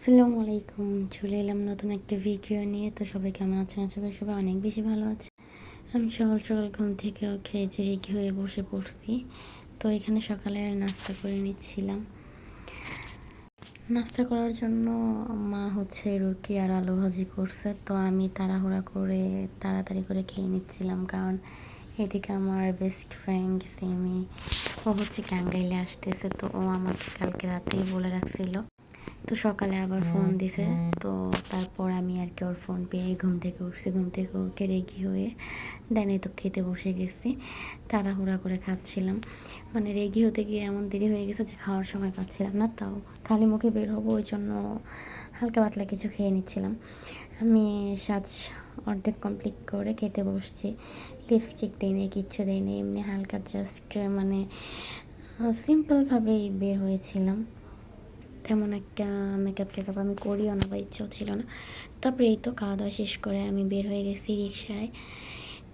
আসসালামু আলাইকুম। চলে এলাম নতুন একটা ভিডিও নিয়ে। তো সবাই কেমন আছেন? আশা করি সবাই অনেক বেশি ভালো আছে। আমি সকাল সকাল ঘুম থেকে উঠে যে রেডি হয়ে বসে পড়ছি। তো এখানে সকালের নাস্তা করে নিচ্ছিলাম। নাস্তা করার জন্য মা রুটি আর আলু ভাজি করছে। তো আমি তাড়াতাড়ি করে খেয়ে নিচ্ছিলাম, কারণ এদিকে আমার বেস্ট ফ্রেন্ড সিমি টাঙ্গাইলে আসতেছে। তো ও আমাকে কালকে রাতেই বলে রাখছিল। তো সকালে আবার ফোন দিছে। তো তারপর আমি আর কি ওর ফোন পেয়ে ঘুম থেকে উঠছি। ঘুম থেকে উঠে রেডি হয়ে দেনে তো খেতে বসে গেছি। তাড়াহুড়া করে খাচ্ছিলাম, মানে রেডি হতে গিয়ে এমন দেরি হয়ে গেছে যে খাওয়ার সময় পাচ্ছিলাম না। তাও খালি মুখে বের হবো, ওই জন্য হালকা পাতলা কিছু খেয়ে নিচ্ছিলাম। আমি সাজ অর্ধেক কমপ্লিট করে খেতে বসছি। লিপস্টিক দিই নি, কিচ্ছু দিই নি, এমনি হালকা জাস্ট মানে সিম্পলভাবেই বের হয়েছিলাম। তেমন একটা মেকআপ আমি করিও না বা ইচ্ছেও ছিল না। তারপরে এই তো খাওয়া দাওয়া শেষ করে আমি বের হয়ে গেছি রিক্সায়।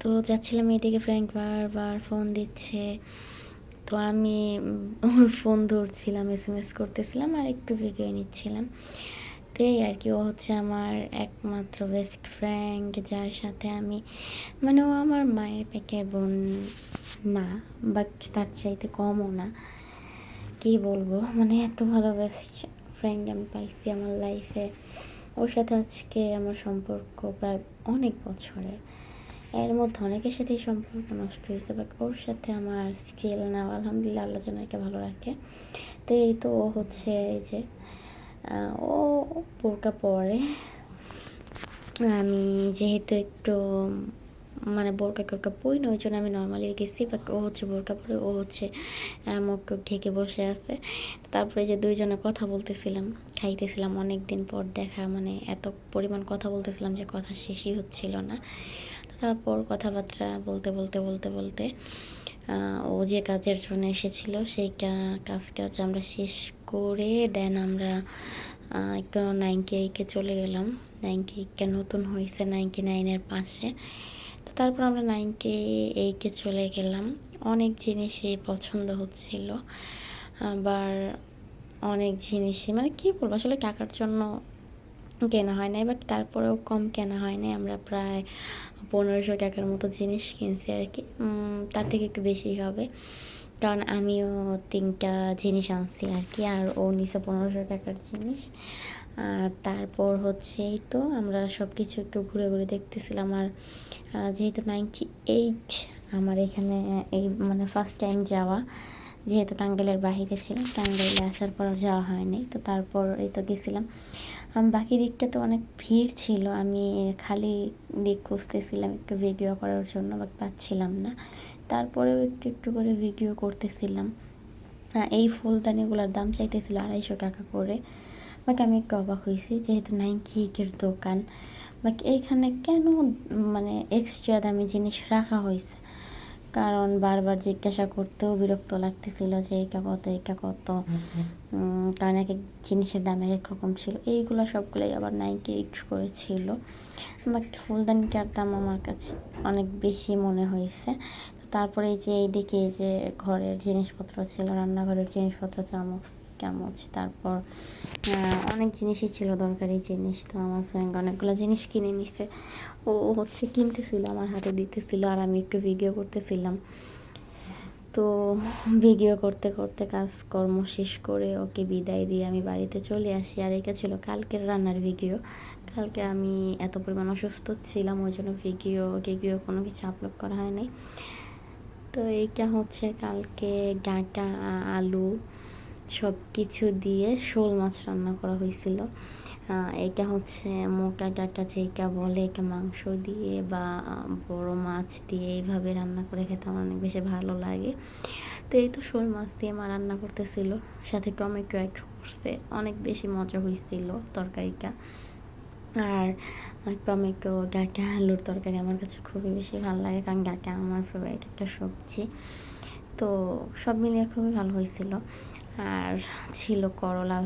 তো যাচ্ছিলাম, এদিকে ফ্র্যাঙ্ক বারবার ফোন দিচ্ছে। তো আমি ওর ফোন ধরছিলাম, এসএমএস করতেছিলাম আর একটু ভিডিও নিচ্ছিলাম। তো এই আর কি, ও আমার একমাত্র বেস্ট ফ্রেন্ড, যার সাথে আমি মানে ও আমার মায়ের পেটের বোন না, বাট তার চাইতে কমও না। কি বলবো, মানে এত ভালো বেস্ট ফ্রেন্ড আমি পাইছি আমার লাইফে। ওর সাথে আজকে আমার সম্পর্ক প্রায় অনেক বছরের। এর মধ্যে অনেকের সাথেই সম্পর্ক নষ্ট হয়েছে, বাট ওর সাথে আমার স্কিল না, আলহামদুলিল্লাহ, আল্লাহ যেন একে ভালো রাখে। তো এই তো ও এই যে ও বোরকা পরে। আমি যেহেতু একটু মানে বোরকা পরি না, ওই জন্য আমি নর্মালি গেছি। বা ও বোরকা পরে, ও মুখ ঢেকে বসে আছে। তারপরে যে দুইজনে কথা বলতেছিলাম, খাইতেছিলাম, অনেক দিন পর দেখা, মানে এত পরিমাণ কথা বলতেছিলাম যে কথা শেষই হচ্ছিল না। তো তারপর কথাবার্তা বলতে বলতে বলতে বলতে ও যে কাজের জন্য এসেছিল সেই কাজ আমরা শেষ করে দেন আমরা একটু 9K চলে গেলাম। 9K নতুন হয়েছে 99-এর পাশে। তো তারপর আমরা 9K চলে গেলাম। অনেক জিনিসই পছন্দ হচ্ছিল, আবার অনেক জিনিসই মানে কী বলবো, আসলে টাকার জন্য কেনা হয় নাই, বাট তারপরেও কম কেনা হয় নাই। আমরা প্রায় 1500 টাকার মতো জিনিস কিনছি আর কি। তার থেকে একটু বেশি হবে, কারণ আমিও 3টা জিনিস আনছি আর কি, আর ও নিচে 1500 টাকার জিনিস। আর তারপর এই তো আমরা সব কিছু একটু ঘুরে ঘুরে দেখতেছিলাম। আর যেহেতু 98 আমার এখানে এই মানে ফার্স্ট টাইম যাওয়া, যেহেতু টাঙ্গাইলের বাহিরে ছিলাম, টাঙ্গাইলে আসার পর যাওয়া হয়নি। তো তারপর এই তো গেছিলাম। বাকি দিকটা তো অনেক ভিড় ছিল, আমি খালি দিক খুঁজতেছিলাম একটু ভিডিও করার জন্য, বাট পাচ্ছিলাম না। তারপরেও একটু একটু করে ভিডিও করতেছিলাম। এই ফুলদানিগুলোর দাম চাইতেছিল 250 টাকা করে। বাট আমি একটু অবাক হয়েছি, যেহেতু 9K দোকান, বাট এইখানে কেন মানে এক্সট্রা দামি জিনিস রাখা হয়েছে। কারণ বারবার জিজ্ঞাসা করতেও বিরক্ত লাগতেছিল যে এটা কত, কারণ এক এক জিনিসের দাম এক এক রকম ছিল। এইগুলো সবগুলোই আবার 98 করে ছিল। বাট ফুলদানিটার দাম আমার কাছে অনেক বেশি মনে হয়েছে। তারপরে এইদিকে যে ঘরের জিনিসপত্র ছিল, রান্নাঘরের জিনিসপত্র, চামচ, তারপর অনেক জিনিসই ছিল, দরকারি জিনিস। তো আমার ফ্রেন্ড অনেকগুলো জিনিস কিনে নিছে। ও কিনতেছিল, আমার হাতে দিতেছিল, আর আমি একটু ভিডিও করতেছিলাম। তো ভিডিও করতে করতে কাজকর্ম শেষ করে ওকে বিদায় দিয়ে আমি বাড়িতে চলে আসি। আর এটা ছিল কালকের রান্নার ভিডিও। কালকে আমি এত পরিমাণ অসুস্থ ছিলাম, ওই জন্য ভিডিও কোনো কিছু আপলোড করা হয় নাই। তো এইটা কালকে ডাঁটা, আলু সব কিছু দিয়ে শোল মাছ রান্না করা হয়েছিল। এটা মোটা ডাঁটা যেটা বলে, এটা মাংস দিয়ে বা বড় মাছ দিয়ে এইভাবে রান্না করে খেতে আমার অনেক বেশি ভালো লাগে। তো এই তো শোল মাছ দিয়ে মা রান্না করতেছিল, সাথে টমেটো অ্যাড করছে, অনেক বেশি মজা হয়েছিল তরকারিটা। আর টমেটো, ডাঁটা, আলুর তরকারি আমার কাছে খুবই বেশি ভালো লাগে, কারণ ডাঁটা আমার ফেভারিট একটা সবজি। তো সব মিলিয়ে খুবই ভালো হয়েছিল। আর ছিল করলা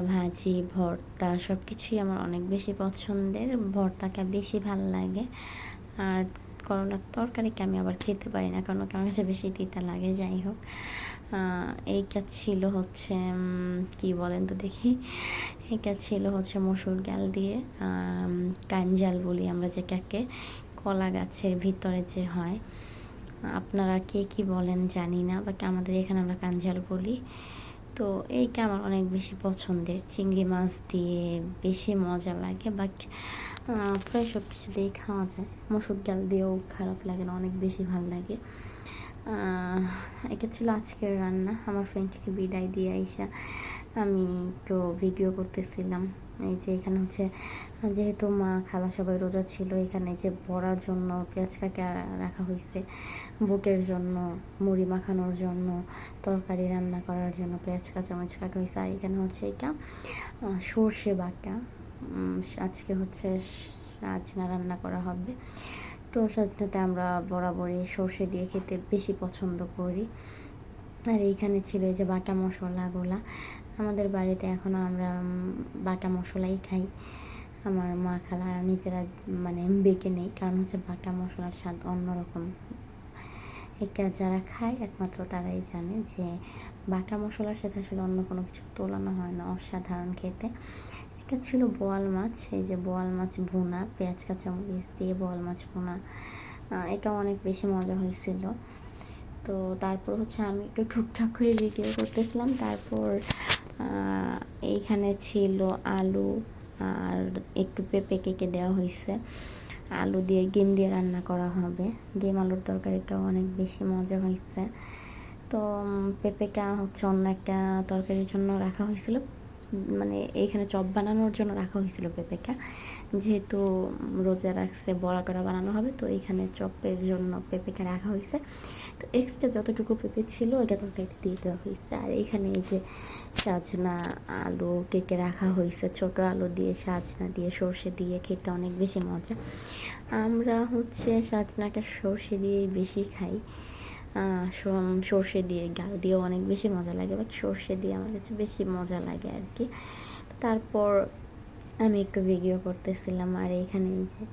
ভাজি, ভর্তা, সব কিছুই আমার অনেক বেশি পছন্দের। ভর্তাটা বেশি ভালো লাগে। আর করলার তরকারিকে আমি আবার খেতে পারি না, কারণ আমার কাছে বেশি তিতা লাগে। যাই হোক, এইটা ছিল হচ্ছে কি বলেন তো দেখি, এটা ছিল হচ্ছে মসুর ডাল দিয়ে কাঞ্জাল বলি আমরা যেটাকে, কলা গাছের ভিতরে যে হয়, আপনারা কে কি বলেন জানি না, বাট আমাদের এখানে আমরা কাঞ্জাল বলি। তো এইটা আমার অনেক বেশি পছন্দের, চিংড়ি মাছ দিয়ে বেশি মজা লাগে, বাট প্রায় সব কিছু দিয়েই খাওয়া যায়, মসুর ডাল দিয়েও খারাপ লাগে না, অনেক বেশি ভালো লাগে। এটা ছিল আজকের রান্না। আমার ফ্রেন্ড থেকে বিদায় দিয়ে আইসা আমি একটু ভিডিও করতেছিলাম। এই যে এখানে হচ্ছে যেহেতু মা খালা সবাই রোজা ছিল, এখানে যে বড়ার জন্য পেঁয়াজ কাটা রাখা হয়েছে, বুকের জন্য মুড়ি মাখানোর জন্য, তরকারি রান্না করার জন্য পেঁয়াজ কাঁচামরিচ কাটা হয়েছে। আর এখানে হচ্ছে এটা সর্ষে বাটা, আজকে হচ্ছে সাজনা রান্না করা হবে। তো সাজনাতে আমরা বরাবরই সর্ষে দিয়ে খেতে বেশি পছন্দ করি। আর এইখানে ছিল এই যে বাটা মশলাগুলা, আমাদের বাড়িতে এখনও আমরা বাটা মশলাই খাই, আমার মা খালারা নিজেরা মানে বেঁকে নেই, কারণ হচ্ছে বাটা মশলার স্বাদ অন্যরকম। এটা যারা খায় একমাত্র তারাই জানে যে বাটা মশলার সাথে আসলে অন্য কোনো কিছু তুলনা হয় না, অসাধারণ খেতে। এটা ছিল বোয়াল মাছ, এই যে বোয়াল মাছ ভুনা, পেঁয়াজ কাঁচামরিচ দিয়ে বোয়াল মাছ ভুনা, এটা অনেক বেশি মজা হয়েছিল। তো তারপর হচ্ছে আমি একটু টুকটাক করে ভিডিও করতেছিলাম। তারপর এইখানে ছিল আলু আর একটু পেঁপে কেটে দেওয়া হয়েছে, আলু দিয়ে ডিম দিয়ে রান্না করা হবে, ডিম আলুর তরকারিটাও অনেক বেশি মজা হয়েছে। তো পেঁপেটা হচ্ছে অন্য একটা তরকারির জন্য রাখা হয়েছিল, মানে এইখানে চপ বানানোর জন্য রাখা হয়েছিল পেঁপেটা, যেহেতু রোজা রাখছে বড়া করা বানানো হবে, তো এইখানে চপের জন্য পেঁপেটা রাখা হয়েছে। তো এক্সট্রা যতটুকু পেঁপে ছিল ওইটা তরকারিতে দিয়ে দেওয়া হয়েছে। আর এখানে এই যে সাজনা আলু কেটে রাখা হয়েছে, ছোটো আলু দিয়ে সাজনা দিয়ে সর্ষে দিয়ে খেতে অনেক বেশি মজা। আমরা হচ্ছে সাজনাটা সর্ষে দিয়েই বেশি খাই, সর্ষে দিয়ে ডাল দিয়েও অনেক বেশি মজা লাগে, বাট সর্ষে দিয়ে আমার কাছে বেশি মজা লাগে আর কি। তারপর আমি একটু ভিডিও করতেছিলাম, আর এইখানে এই যে